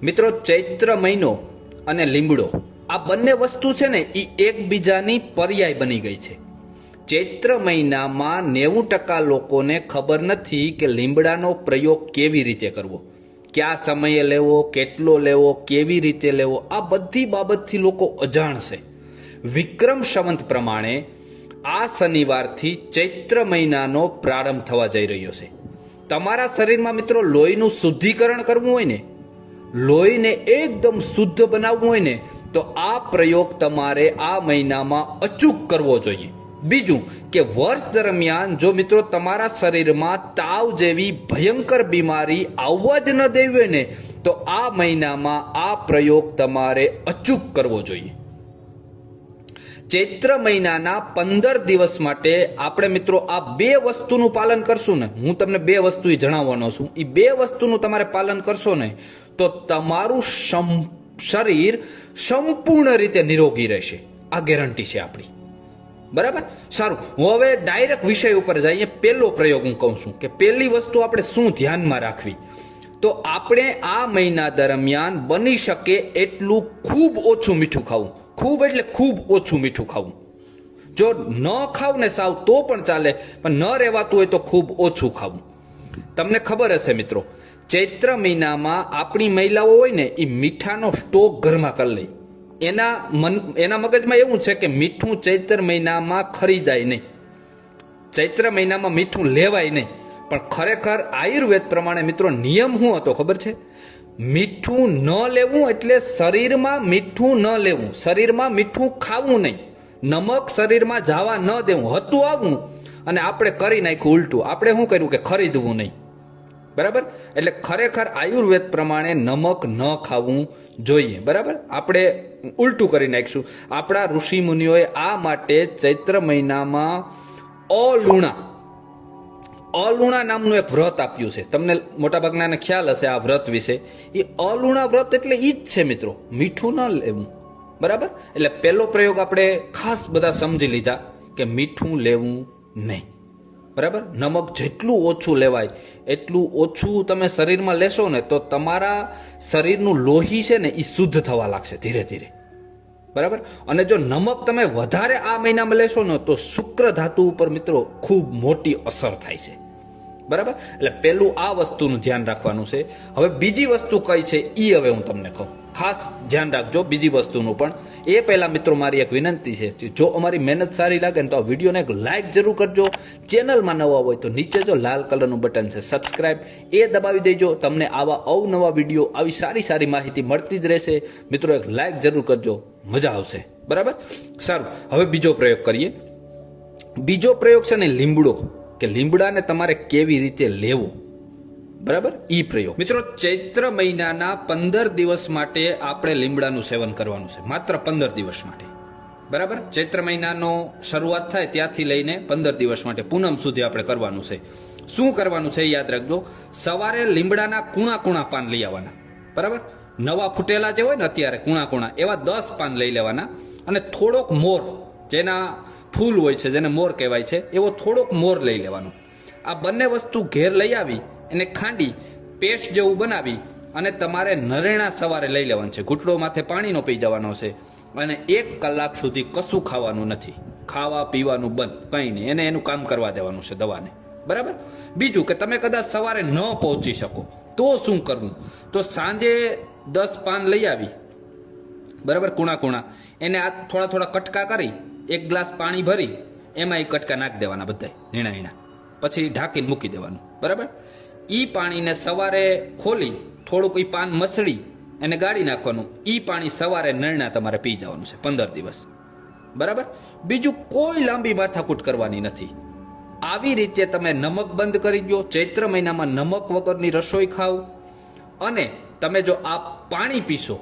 મિત્રો, ચૈત્ર મહિનો અને લીમડો આ બંને વસ્તુ છે ને એ એકબીજાની પર્યાય બની ગઈ છે. ચૈત્ર મહિનામાં 90% લોકોને ખબર નથી કે લીમડાનો પ્રયોગ કેવી રીતે કરવો, કયા સમયે લેવો, કેટલો લેવો, કેવી રીતે લેવો, આ બધી બાબતથી લોકો અજાણ છે. વિક્રમ સંવત પ્રમાણે આ શનિવારથી ચૈત્ર મહિનાનો પ્રારંભ થવા જઈ રહ્યો છે. તમારા શરીરમાં મિત્રો લોહીનું શુદ્ધિકરણ કરવું હોય ને, લોહીને એકદમ શુદ્ધ બનાવવું હોય ને, તો આ પ્રયોગ તમારે આ મહિનામાં અચૂક કરવો જોઈએ. બીજું કે વર્ષ દરમિયાન જો મિત્રો તમારા શરીરમાં તાવ જેવી ભયંકર બીમારી આવવા જ ન દેવી હોય ને, તો આ મહિનામાં આ પ્રયોગ તમારે અચૂક કરવો જોઈએ. ચૈત્ર મહિનાના 15 દિવસ માટે આપણે મિત્રો આ બે વસ્તુનું પાલન કરશું ને, હું તમને બે વસ્તુ જણાવવાનો છું, એ બે વસ્તુનું તમારે પાલન કરશો ને તો તમારું શરીર સંપૂર્ણ રીતે નિરોગી રહેશે. આ ગેરંટી છે આપણી. બરાબર, સારું. હું હવે ડાયરેક્ટ વિષય ઉપર જઈએ. પહેલો પ્રયોગ હું કહું છું કે પહેલી વસ્તુ આપણે શું ધ્યાનમાં રાખવી. તો આપણે આ મહિના દરમિયાન બની શકે એટલું ખૂબ ઓછું મીઠું ખાવું. ખૂબ એટલે ખૂબ ઓછું મીઠું ખાવું. જો ન ખાવ ને સાવ તો પણ ચાલે, પણ ન રહેવાતું હોય તો ખૂબ ઓછું ખાવું. તમને ખબર હશે મિત્રો, ચૈત્ર મહિનામાં આપણી મહિલાઓ હોય ને એ મીઠાનો સ્ટોક ઘરમાં કરી લે. એના મગજમાં એવું છે કે મીઠું ચૈત્ર મહિનામાં ખરીદાય નહીં, ચૈત્ર મહિનામાં મીઠું લેવાય નહીં. પણ ખરેખર આયુર્વેદ પ્રમાણે મિત્રો નિયમ શું હતો ખબર છે? મીઠું ન લેવું એટલે શરીરમાં મીઠું ન લેવું, શરીરમાં મીઠું ખાવું નહીં, નમક શરીરમાં જવા ન દેવું હતું આવું. અને આપણે કરી નાખ્યું ઉલટું. આપણે શું કર્યું કે ખરીદવું નહીં. બરાબર, એટલે ખરેખર આયુર્વેદ પ્રમાણે નમક ન ખાવું જોઈએ. બરાબર, આપણે ઉલટું કરી નાખીશું. આપણા ઋષિ મુનિઓએ આ માટે ચૈત્ર મહિનામાં અલુણા નામનું એક વ્રત આપ્યું છે. તમને મોટાભાગનાને ખ્યાલ હશે આ વ્રત વિશે. એ અલુણા વ્રત એટલે ઈ જ છે મિત્રો, મીઠું ન લેવું. બરાબર, એટલે પહેલો પ્રયોગ આપણે ખાસ બધા સમજી લીધા કે મીઠું લેવું નહીં. બરાબર, નમક જેટલું ઓછું લેવાય એટલું ઓછું તમે શરીરમાં લેશો ને તો તમારા શરીરનું લોહી છે ને એ શુદ્ધ થવા લાગશે ધીરે ધીરે. બરાબર, અને જો નમક તમે વધારે આ મહિનામાં લેશો ને તો શુક્ર ધાતુ ઉપર મિત્રો ખૂબ મોટી અસર થાય છે. બરાબર, એટલે પહેલું આ વસ્તુનું ધ્યાન રાખવાનું છે. હવે બીજી વસ્તુ કઈ છે એ હવે હું તમને કહું. ખાસ ધ્યાન રાખજો બીજી વસ્તુનું પણ. એ પહેલા મિત્રો મારી એક વિનંતી છે, જો અમારી મહેનત સારી લાગે ને તો આ વિડીયોને એક લાઇક જરૂર કરજો. ચેનલમાં નવા હોય તો નીચે જો લાલ કલરનું બટન છે સબસ્ક્રાઇબ, એ દબાવી દેજો. તમને આવા અવનવા વિડીયો, આવી સારી સારી માહિતી મળતી જ રહેશે. મિત્રો એક લાઇક જરૂર કરજો, મજા આવશે. બરાબર, સારું. હવે બીજો પ્રયોગ કરીએ. બીજો પ્રયોગ છે ને લીમડો, કે લીમડાને તમારે કેવી રીતે લેવો. બરાબર, ઈ પ્રયોગ. મિત્રો, ચૈત્ર મહિનાના 15 દિવસ માટે આપણે લીમડાનું સેવન કરવાનું છે, માત્ર 15 દિવસ માટે. બરાબર, ચૈત્ર મહિનાનો શરૂઆત થાય ત્યાંથી લઈને 15 દિવસ માટે પૂનમ સુધી આપણે કરવાનું છે. શું કરવાનું છે યાદ રાખજો. સવારે લીમડાના કૂણા પાન લઈ આવવાના. બરાબર, નવા ફૂટેલા જે હોય ને અત્યારે કૂણા એવા 10 પાન લઈ લેવાના. અને થોડોક મોર, જેના ફૂલ હોય છે જેને મોર કહેવાય છે, એવો થોડોક મોર લઈ લેવાનો. આ બંને વસ્તુ ઘેર લઈ આવી એને ખાંડી પેસ્ટ જેવું બનાવી અને તમારે નરેણા સવારે લઈ લેવાનું છે. ઘૂંટડો માથે પાણીનો પી જવાનો છે અને 1 કલાક સુધી કશું ખાવાનું નથી. ખાવા પીવાનું બંધ, કંઈ નહીં. એને એનું કામ કરવા દેવાનું છે દવાને. બરાબર, બીજું કે તમે કદાચ સવારે ન પહોંચી શકો તો શું કરવું? તો સાંજે 10 પાન લઈ આવી, બરાબર, કૂણા એને આ થોડા કટકા કરી 1 ગ્લાસ પાણી ભરી એમાં એ કટકા નાખી દેવાના બધા ઝીણા, પછી ઢાંકીને મૂકી દેવાનું. બરાબર, ઈ પાણીને સવારે ખોલી થોડુંક ઈ પાન મસળી એને ગાળી નાખવાનું. ઈ પાણી સવારે નરણા તમારે પી જવાનું છે 15 દિવસ. બરાબર, બીજું કોઈ લાંબી માથાકૂટ કરવાની નથી. આવી રીતે તમે નમક બંધ કરી દો. ચૈત્ર મહિનામાં નમક વગરની રસોઈ ખાવ અને તમે જો આ પાણી પીશો,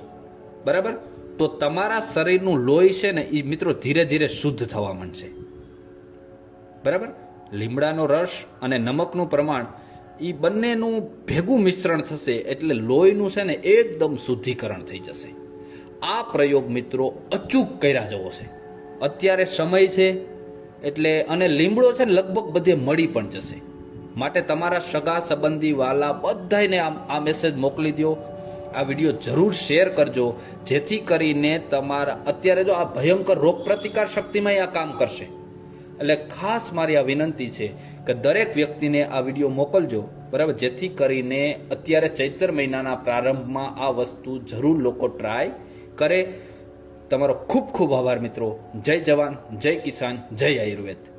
બરાબર, તો તમારા શરીરનું લોહી છે ને એ મિત્રો ધીરે ધીરે શુદ્ધ થવા માંડશે. બરાબર, લીમડાનો રસ અને નમકનું પ્રમાણ એ બંનેનું ભેગું મિશ્રણ થશે એટલે લોહીનું છે ને એકદમ શુદ્ધિકરણ થઈ જશે. આ પ્રયોગ મિત્રો અચૂક કર્યા જેવો છે. અત્યારે સમય છે એટલે, અને લીમડો છે ને લગભગ બધે મળી પણ જશે. માટે તમારા સગા સંબંધી વાલા બધાને આ મેસેજ મોકલી દો આ વિડીયો જરૂર શેર કરજો, જેથી કરીને તમારા અત્યારે જો આ ભયંકર રોગ પ્રતિકાર શક્તિમાં આ કામ કરશે. એટલે ખાસ મારી આ વિનંતી છે કે દરેક વ્યક્તિને આ વિડીયો મોકલજો, બરાબર, જેથી કરીને અત્યારે ચૈત્ર મહિનાના પ્રારંભમાં આ વસ્તુ જરૂર લોકો ટ્રાય કરે. તમારો ખૂબ ખૂબ આભાર મિત્રો. જય જવાન, જય કિસાન, જય આયુર્વેદ.